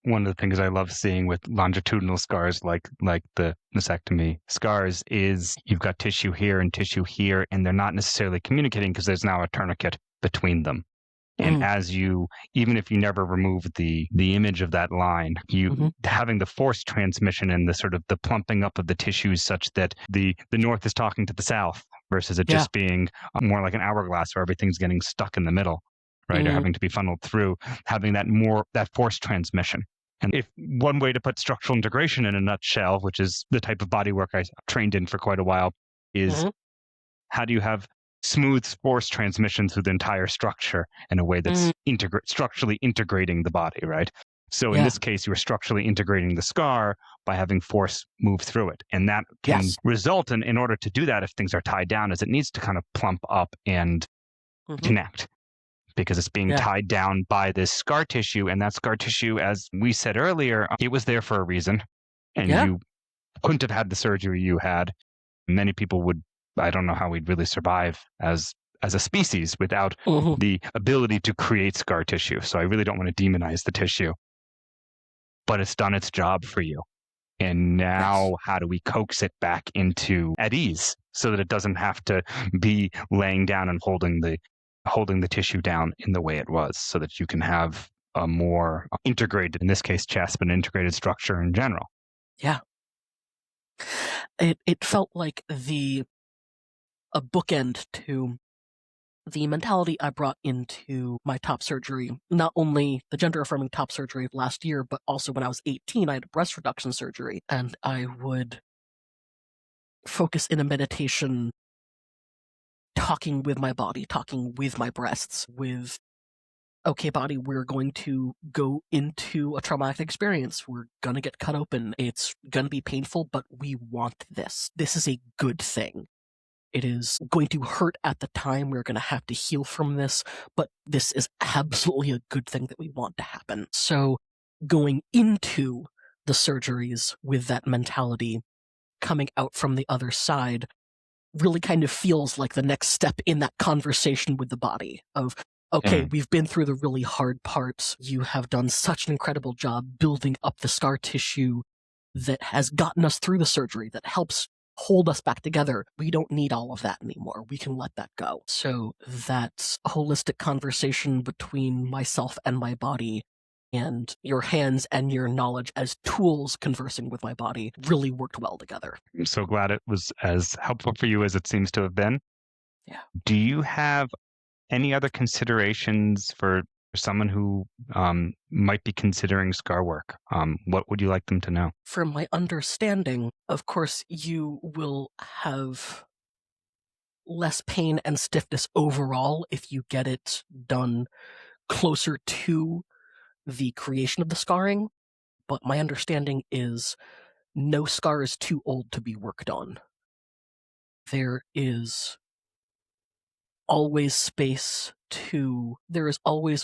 one of the things I love seeing with longitudinal scars like the mastectomy scars is you've got tissue here, and they're not necessarily communicating because there's now a tourniquet between them. And as you, even if you never remove the image of that line, you having the force transmission and the sort of the plumping up of the tissues such that the north is talking to the south versus it just being more like an hourglass where everything's getting stuck in the middle, right? Or having to be funneled through, having that force transmission. And if one way to put structural integration in a nutshell, which is the type of body work I trained in for quite a while, is how do you have smooth force transmission through the entire structure in a way that's structurally integrating the body, right? So in this case, you were structurally integrating the scar by having force move through it. And that can result in order to do that, if things are tied down, is it needs to kind of plump up and connect because it's being tied down by this scar tissue. And that scar tissue, as we said earlier, it was there for a reason. And you couldn't have had the surgery you had. Many people would, I don't know how we'd really survive as a species without the ability to create scar tissue. So I really don't want to demonize the tissue, but it's done its job for you. And now how do we coax it back into at ease so that it doesn't have to be laying down and holding the tissue down in the way it was, so that you can have a more integrated, in this case chest, but integrated structure in general. Yeah. It felt like a bookend to the mentality I brought into my top surgery, not only the gender-affirming top surgery of last year, but also when I was 18, I had a breast reduction surgery, and I would focus in a meditation talking with my body, talking with my breasts, with, okay, body, we're going to go into a traumatic experience. We're going to get cut open. It's going to be painful, but we want this. This is a good thing. It is going to hurt at the time. We're going to have to heal from this, but this is absolutely a good thing that we want to happen. So going into the surgeries with that mentality, coming out from the other side, really kind of feels like the next step in that conversation with the body of, okay, we've been through the really hard parts. You have done such an incredible job building up the scar tissue that has gotten us through the surgery, that helps hold us back together. We don't need all of that anymore. We can let that go. So that holistic conversation between myself and my body, and your hands and your knowledge as tools conversing with my body, really worked well together. I'm so glad it was as helpful for you as it seems to have been. Yeah. Do you have any other considerations for someone who might be considering scar work? What would you like them to know? From my understanding, of course, you will have less pain and stiffness overall if you get it done closer to the creation of the scarring, but my understanding is no scar is too old to be worked on. There is always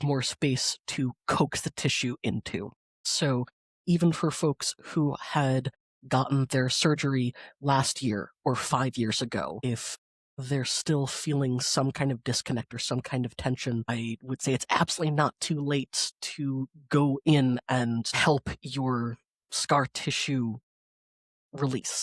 more space to coax the tissue into. So even for folks who had gotten their surgery last year or 5 years ago, if they're still feeling some kind of disconnect or some kind of tension, I would say it's absolutely not too late to go in and help your scar tissue release.